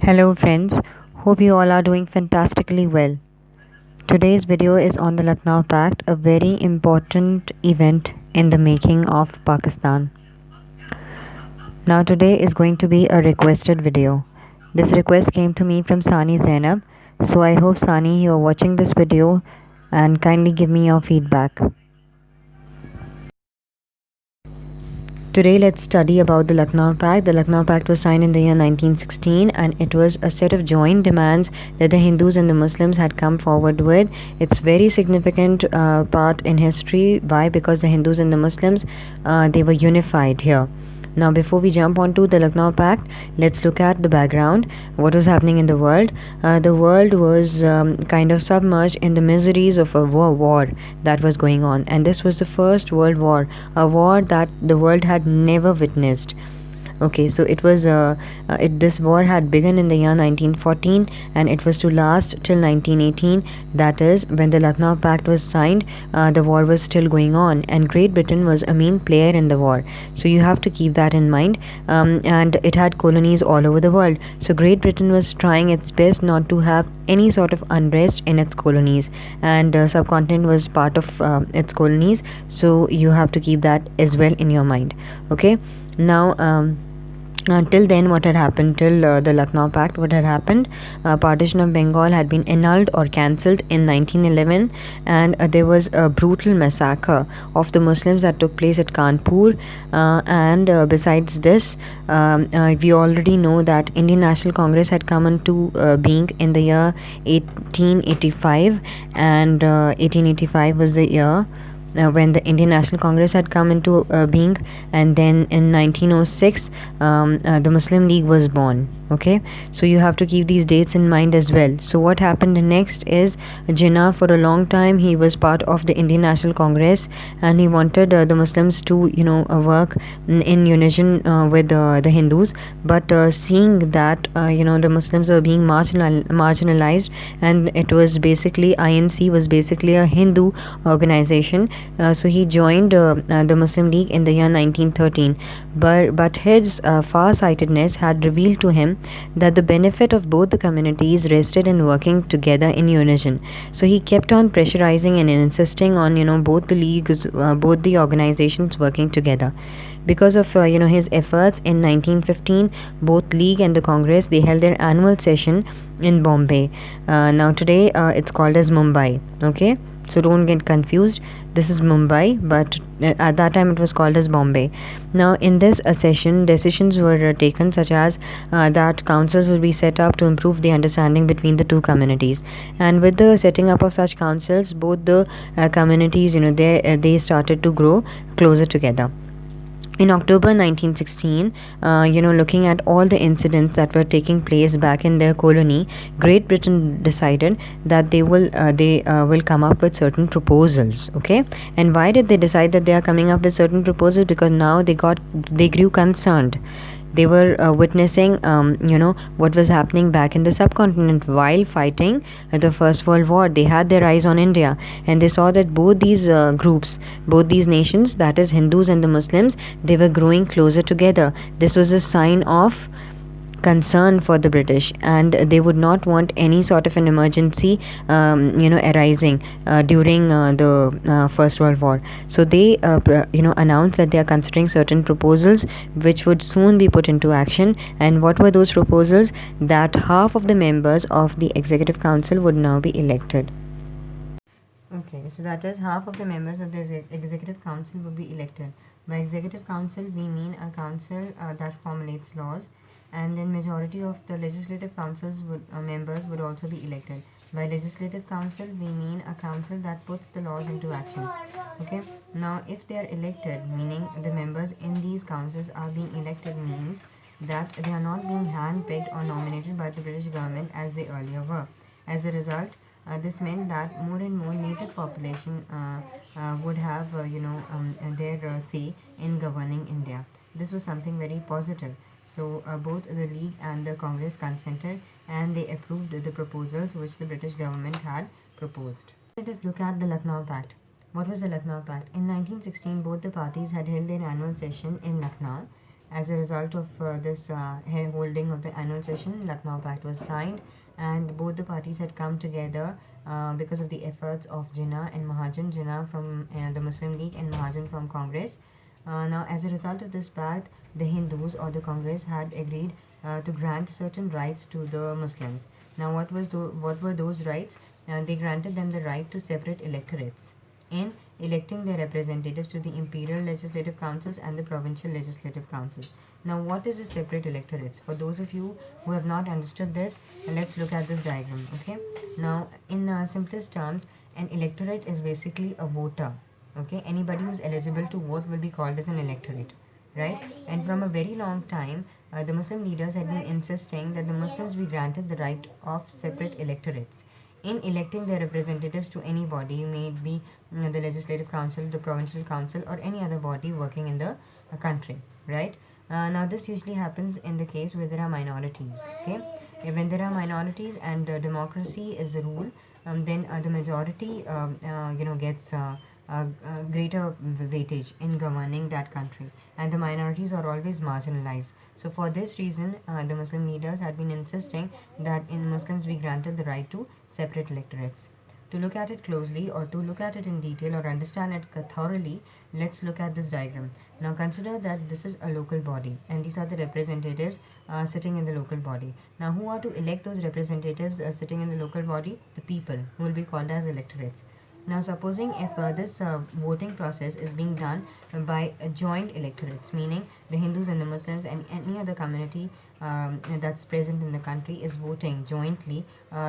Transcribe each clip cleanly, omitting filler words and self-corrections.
Hello friends, hope you all are doing fantastically well. Today's video is on the Lucknow Pact, a very important event in the making of Pakistan. Now today is going to be a requested video. This request came to me from Sani Zainab, so I hope Sani you are watching this video and kindly give me your feedback. Today let's study about the Lucknow Pact. The Lucknow Pact was signed in the year 1916 and it was a set of joint demands that the Hindus and the Muslims had come forward with. It's very significant part in history. Why? Because the Hindus and the Muslims they were unified here. Now, before we jump onto the Lucknow Pact, let's look at the background. What was happening in the world? The world was kind of submerged in the miseries of a war that was going on, and this was the First World War, a war that the world had never witnessed. Okay, so this war had begun in the year 1914 and it was to last till 1918. That is when the Lucknow Pact was signed. The war was still going on and Great Britain was a main player in the war. So you have to keep that in mind. And it had colonies all over the world. So Great Britain was trying its best not to have any sort of unrest in its colonies, and subcontinent was part of its colonies. So you have to keep that as well in your mind. Okay, now till then, what had happened till the Lucknow Pact? What had happened? Partition of Bengal had been annulled or cancelled in 1911, and there was a brutal massacre of the Muslims that took place at Kanpur. And besides this, we already know that Indian National Congress had come into being in the year 1885, and 1885 was the year when the Indian National Congress had come into being, and then in 1906 the Muslim League was born. Okay, so you have to keep these dates in mind as well. So what happened next is Jinnah, for a long time he was part of the Indian National Congress, and he wanted the Muslims to work in unison with the Hindus, but seeing that the Muslims were being marginalized, and it was basically INC was basically a Hindu organization. So he joined the Muslim League in the year 1913, but his far-sightedness had revealed to him that the benefit of both the communities rested in working together in unison. So he kept on pressurizing and insisting on both the leagues, both the organizations working together. Because of his efforts in 1915, both League and the Congress they held their annual session in Bombay. Now today it's called as Mumbai. Okay, so don't get confused. This is Mumbai, but at that time it was called as Bombay. Now in this session, decisions were taken such as that councils will be set up to improve the understanding between the two communities, and with the setting up of such councils, both the communities they started to grow closer together. In October 1916, looking at all the incidents that were taking place back in their colony, Great Britain decided that they will come up with certain proposals. Okay, and why did they decide that they are coming up with certain proposals? Because now they grew concerned. They were witnessing what was happening back in the subcontinent while fighting the First World War. They had their eyes on India, and they saw that both these groups, both these nations, that is Hindus and the Muslims, they were growing closer together. This was a sign of concern for the British, and they would not want any sort of an emergency arising during the First World War. So they announced that they are considering certain proposals which would soon be put into action. And what were those proposals? That half of the members of the Executive Council would now be elected. Okay, so that is half of the members of the Executive Council would be elected. By Executive Council, we mean a council that formulates laws, and then majority of the Legislative Council's members would also be elected. By Legislative Council, we mean a council that puts the laws into action. Okay, now if they are elected, meaning the members in these councils are being elected, means that they are not being hand-picked or nominated by the British government as they earlier were. As a result, this meant that more and more native population would have their say in governing India. This was something very positive. So both the League and the Congress consented, and they approved the proposals which the British government had proposed. Let us look at the Lucknow Pact. What was the Lucknow Pact? In 1916, both the parties had held their annual session in Lucknow, As a result of this holding of the annual session, Lucknow Pact was signed, and both the parties had come together because of the efforts of Jinnah and Mahajan, Jinnah from the Muslim League and Mahajan from Congress. Now, as a result of this pact, the Hindus or the Congress had agreed to grant certain rights to the Muslims. Now, what were those rights? They granted them the right to separate electorates in electing their representatives to the imperial legislative councils and the provincial legislative councils. Now, what is the separate electorates? For those of you who have not understood this, let's look at this diagram. Okay. Now, in simplest terms, an electorate is basically a voter. Okay. Anybody who's eligible to vote will be called as an electorate, right? And from a very long time, the Muslim leaders had been insisting that the Muslims be granted the right of separate electorates in electing their representatives to any body, may it be the legislative council, the provincial council, or any other body working in the country, right? Now, this usually happens in the case where there are minorities. Okay, when there are minorities and democracy is the rule, then the majority, gets greater weightage in governing that country, and the minorities are always marginalized. So, for this reason, the Muslim leaders had been insisting that in Muslims be granted the right to separate electorates. To look at it closely, or to look at it in detail, or understand it thoroughly, let's look at this diagram. Now, consider that this is a local body, and these are the representatives sitting in the local body. Now, who are to elect those representatives sitting in the local body? The people, who will be called as electorates. Now, supposing if this voting process is being done by joint electorates, meaning the Hindus and the Muslims and any other community that's present in the country is voting jointly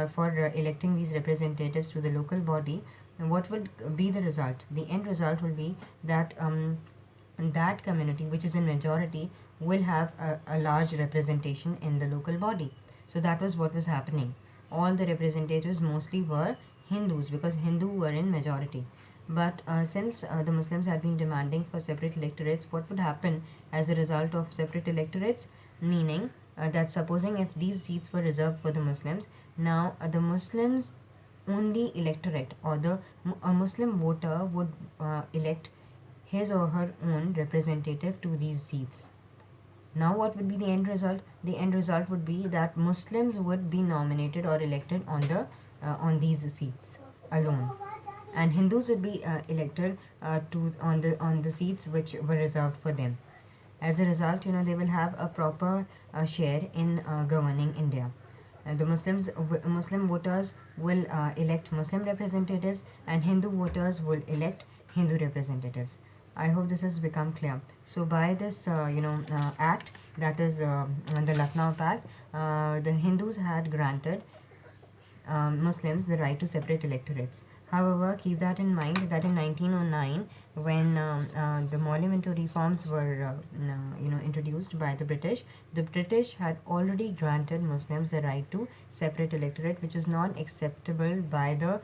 for electing these representatives to the local body, what will be the result? The end result will be that that community, which is in majority, will have a large representation in the local body. So that was what was happening. All the representatives mostly were Hindus because Hindu were in majority. But since the Muslims had been demanding for separate electorates, what would happen as a result of separate electorates? Meaning that supposing if these seats were reserved for the Muslims, now the Muslims only electorate, or a Muslim voter would elect his or her own representative to these seats. Now, what would be the end result? The end result would be that Muslims would be nominated or elected on these seats alone, and Hindus would be elected to on the seats which were reserved for them. As a result, they will have a proper share in governing India. The Muslim voters will elect Muslim representatives, and Hindu voters will elect Hindu representatives. I hope this has become clear. So, by this, act, that is the Lucknow Pact, the Hindus had granted Muslims the right to separate electorates. However, keep that in mind that in 1909, when the monumental reforms were, introduced by the British had already granted Muslims the right to separate electorate, which was not acceptable by the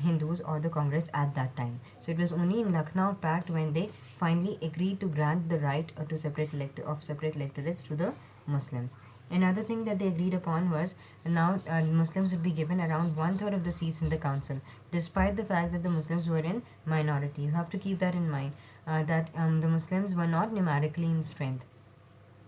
Hindus or the Congress at that time. So it was only in Lucknow Pact when they finally agreed to grant the right to separate electorates to the Muslims. Another thing that they agreed upon was now Muslims would be given around one third of the seats in the council, despite the fact that the Muslims were in minority. You have to keep that in mind that the Muslims were not numerically in strength,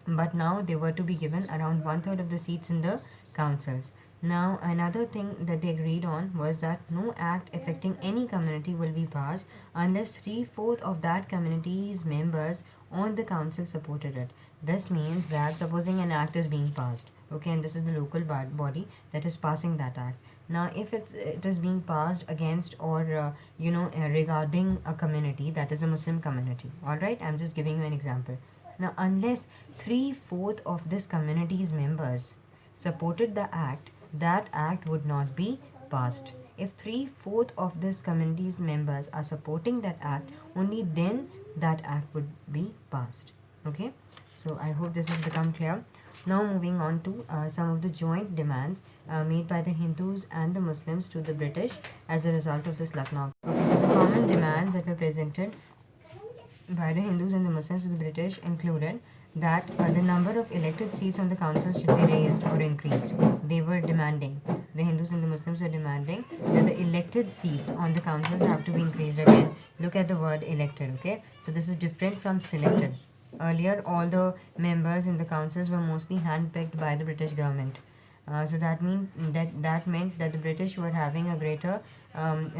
but now they were to be given around one third of the seats in the councils. Now, another thing that they agreed on was that no act affecting any community will be passed unless three-fourths of that community's members on the council supported it. This means that supposing an act is being passed, okay, and this is the local body that is passing that act. Now, if it is being passed against or regarding a community, that is the Muslim community, all right, I'm just giving you an example. Now, unless three-fourths of this community's members supported the act, that act would not be passed. If three-fourths of this community's members are supporting that act, only then that act would be passed. Okay, so I hope this has become clear. Now, moving on to some of the joint demands made by the Hindus and the Muslims to the British as a result of this Lucknow. Okay, so the common demands that were presented by the Hindus and the Muslims to the British included that the number of elected seats on the councils should be raised or increased. They were demanding, the Hindus and the Muslims were demanding that the elected seats on the councils have to be increased. Again, look at the word elected, okay? So this is different from selected. Earlier, all the members in the councils were mostly handpicked by the British government. So that meant that the British were having a greater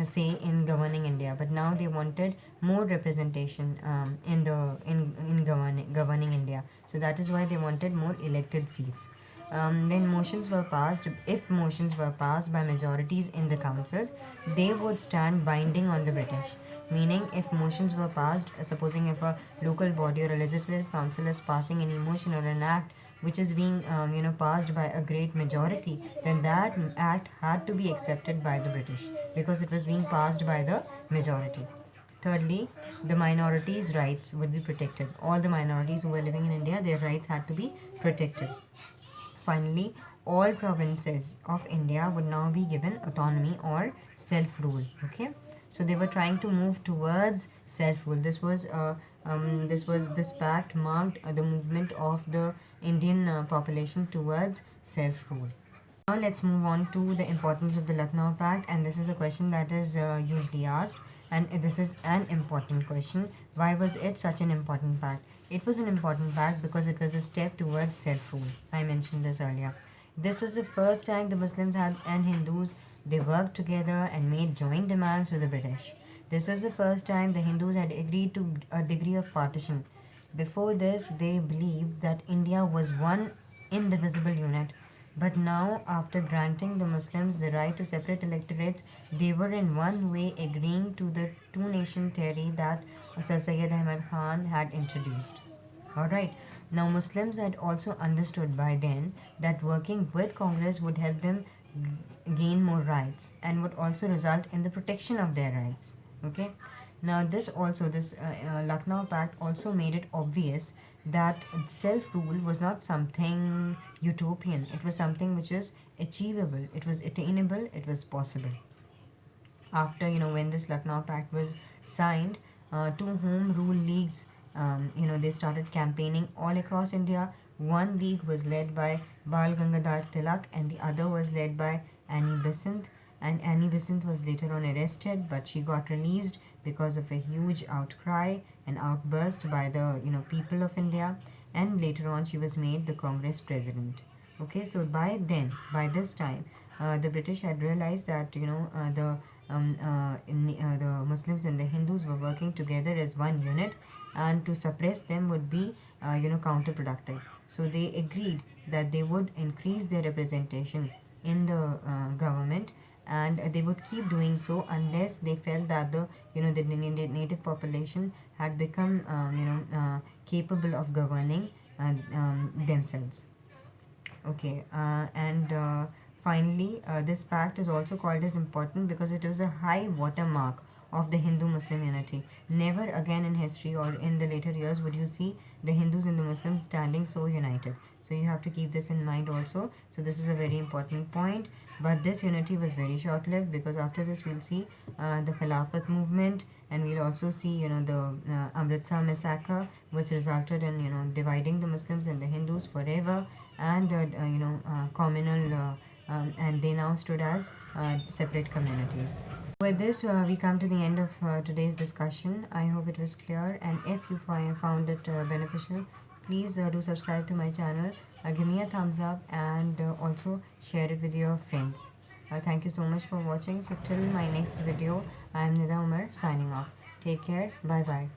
say in governing India. But now they wanted more representation in governing India. So that is why they wanted more elected seats. Then motions were passed. If motions were passed by majorities in the councils, they would stand binding on the British. Meaning, if motions were passed, supposing if a local body or a legislative council is passing any motion or an act which is being passed by a great majority, then that act had to be accepted by the British because it was being passed by the majority. Thirdly, the minorities' rights would be protected. All the minorities who were living in India, their rights had to be protected. Finally, all provinces of India would now be given autonomy or self rule. Okay, so they were trying to move towards self rule. This pact marked the movement of the Indian population towards self rule. Now let's move on to the importance of the Lucknow Pact, and this is a question that is usually asked, and this is an important question. Why was it such an important pact? It was an important pact because it was a step towards self-rule. I mentioned this earlier. This was the first time the Muslims and Hindus they worked together and made joint demands to the British. This was the first time the Hindus had agreed to a degree of partition. Before this, they believed that India was one indivisible unit, but now, after granting the Muslims the right to separate electorates, they were in one way agreeing to the two nation theory that Sir Syed Ahmad Khan had introduced. Alright, now Muslims had also understood by then that working with Congress would help them gain more rights and would also result in the protection of their rights. Okay, now this Lucknow Pact also made it obvious that self-rule was not something utopian. It was something which was achievable, it was attainable, it was possible. After when this Lucknow Pact was signed, two home rule leagues they started campaigning all across India. One league was led by Bal Gangadhar Tilak and the other was led by Annie Besant. And Annie Besant was later on arrested, but she got released because of a huge outcry and outburst by the people of India. And later on, she was made the Congress president. Okay, so by this time, the British had realized that the Muslims and the Hindus were working together as one unit, and to suppress them would be counterproductive. So they agreed that they would increase their representation in the government, and they would keep doing so unless they felt that the native population had become capable of governing themselves. Okay, and finally, this pact is also called as important because it was a high watermark of the Hindu-Muslim unity. Never again in history or in the later years would you see the Hindus and the Muslims standing so united. So you have to keep this in mind also. So this is a very important point. But this unity was very short-lived because after this we'll see the Khilafat movement, and we'll also see the Amritsar massacre, which resulted in dividing the Muslims and the Hindus forever, and communal and they now stood as separate communities. With this, we come to the end of today's discussion. I hope it was clear, and if you found it beneficial, please do subscribe to my channel, give me a thumbs up, and also share it with your friends. Thank you so much for watching. So till my next video, I am Nida Umar signing off. Take care. Bye bye.